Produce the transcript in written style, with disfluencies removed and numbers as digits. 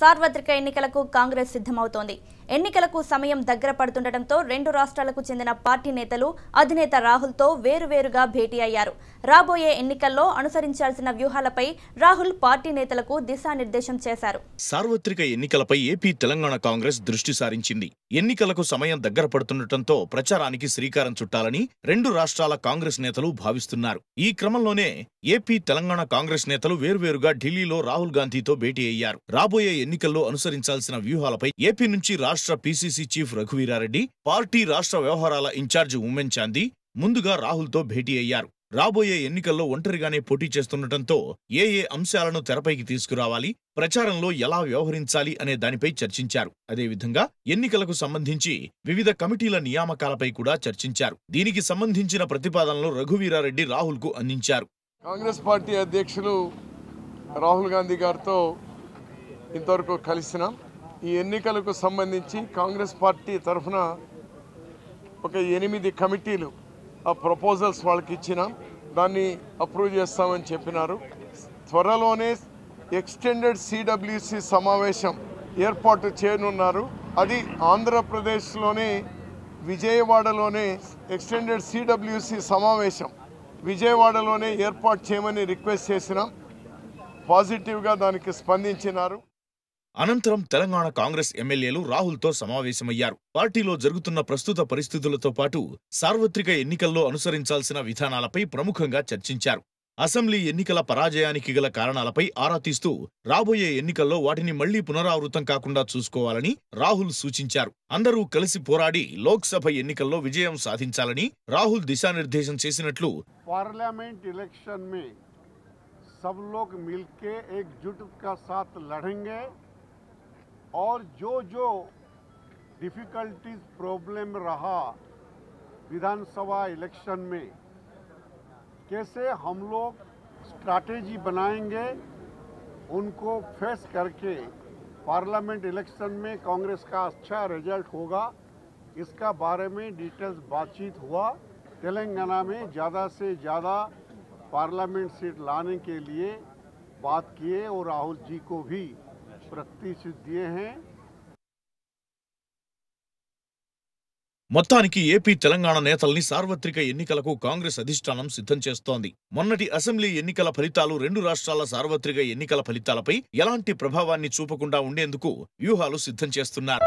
సార్వత్రిక ఎన్నికలకు కాంగ్రెస్ సిద్ధమవుతోంది. ఎన్నికలకు సమయం దగ్గర పడుతుండటంతో రెండు రాష్ట్రాలకు చెందిన పార్టీ నేతలు అధినేత రాహుల్తో వేరువేరుగా భేటీ అయ్యారు. రాబోయే ఎన్నికల్లో అనుసరించాల్సిన వ్యూహాలపై రాహుల్ పార్టీ నేతలకు దిశానిర్దేశం చేశారు. సార్వత్రిక ఎన్నికలపై ఏపీ తెలంగాణ కాంగ్రెస్ దృష్టి సారించింది. ఎన్నికలకు సమయం దగ్గర పడుతుండటంతో ప్రచారానికి శ్రీకారం చుట్టాలని రెండు రాష్ట్రాల కాంగ్రెస్ నేతలు భావిస్తున్నారు. ఈ క్రమంలోనే ఏపీ తెలంగాణ కాంగ్రెస్ నేతలు వేర్వేరుగా ఢిల్లీలో రాహుల్ గాంధీతో భేటీ అయ్యారు. రాబోయే ఎన్నికల్లో అనుసరించాల్సిన వ్యూహాలపై ఏపీ నుంచి రాష్ట్ర పీసీసీ చీఫ్ రఘువీరారెడ్డి, పార్టీ రాష్ట్ర వ్యవహారాల ఇన్ఛార్జి ఉమెన్ చాందీ ముందుగా రాహుల్తో భేటీ అయ్యారు. రాబోయే ఎన్నికల్లో ఒంటరిగానే పోటీ చేస్తుండటంతో ఏ అంశాలను తెరపైకి తీసుకురావాలి, ప్రచారంలో ఎలా వ్యవహరించాలి అనే దానిపై చర్చించారు. అదేవిధంగా ఎన్నికలకు సంబంధించి వివిధ కమిటీల నియామకాలపై కూడా చర్చించారు. దీనికి సంబంధించిన ప్రతిపాదనలు రఘువీరారెడ్డి రాహుల్ కు అందించారు. కాంగ్రెస్ పార్టీ అధ్యక్షులు రాహుల్ గాంధీ గారితో ఇంతవరకు కలిసినాం. ఈ ఎన్నికలకు సంబంధించి కాంగ్రెస్ పార్టీ తరఫున ఒక 8 కమిటీలు ఆ ప్రపోజల్స్ వాళ్ళకి ఇచ్చినాం. దాన్ని అప్రూవ్ చేస్తామని చెప్పినారు. త్వరలోనే ఎక్స్టెండెడ్ సిడబ్ల్యూసి సమావేశం ఏర్పాటు చేయనున్నారు. అది ఆంధ్రప్రదేశ్లోనే విజయవాడలోనే ఎక్స్టెండెడ్ సిడబ్ల్యూసి సమావేశం విజయవాడలోనే ఏర్పాటు చేయమని రిక్వెస్ట్ చేసినాం. పాజిటివ్గా దానికి స్పందించినారు. అనంతరం తెలంగాణ కాంగ్రెస్ ఎమ్మెల్యేలు రాహుల్తో సమావేశమయ్యారు. పార్టీలో జరుగుతున్న ప్రస్తుత పరిస్థితులతో పాటు సార్వత్రిక ఎన్నికల్లో అనుసరించాల్సిన విధానాలపై ప్రముఖంగా చర్చించారు. అసెంబ్లీ ఎన్నికల పరాజయానికి గల కారణాలపై ఆరా తీస్తూ రాబోయే ఎన్నికల్లో వాటిని మళ్లీ పునరావృతం కాకుండా చూసుకోవాలని రాహుల్ సూచించారు. అందరూ కలిసి పోరాడి లోక్సభ ఎన్నికల్లో విజయం సాధించాలని రాహుల్ దిశానిర్దేశం చేసినట్లు पार्लियामेंट इलेक्शन में सब लोग मिलके एकजुट का साथ लड़ेंगे और जो डिफिकल्टीज प्रॉब्लम रहा विधानसभा इलेक्शन में कैसे हम लोग स्ट्रैटेजी बनाएंगे, उनको फेस करके पार्लियामेंट इलेक्शन में कांग्रेस का अच्छा रिजल्ट होगा, इसका बारे में डिटेल्स बातचीत हुआ। तेलंगाना में ज़्यादा से ज़्यादा पार्लियामेंट सीट लाने के लिए बात किए और राहुल जी को भी प्रतिश्रुति दिए हैं। మొత్తానికి ఏపీ తెలంగాణ నేతల్ని సార్వత్రిక ఎన్నికలకు కాంగ్రెస్ అధిష్టానం సిద్ధం చేస్తోంది. మొన్నటి అసెంబ్లీ ఎన్నికల ఫలితాలు రెండు రాష్ట్రాల సార్వత్రిక ఎన్నికల ఫలితాలపై ఎలాంటి ప్రభావాన్ని చూపకుండా ఉండేందుకు వ్యూహాలు సిద్ధం చేస్తున్నారు.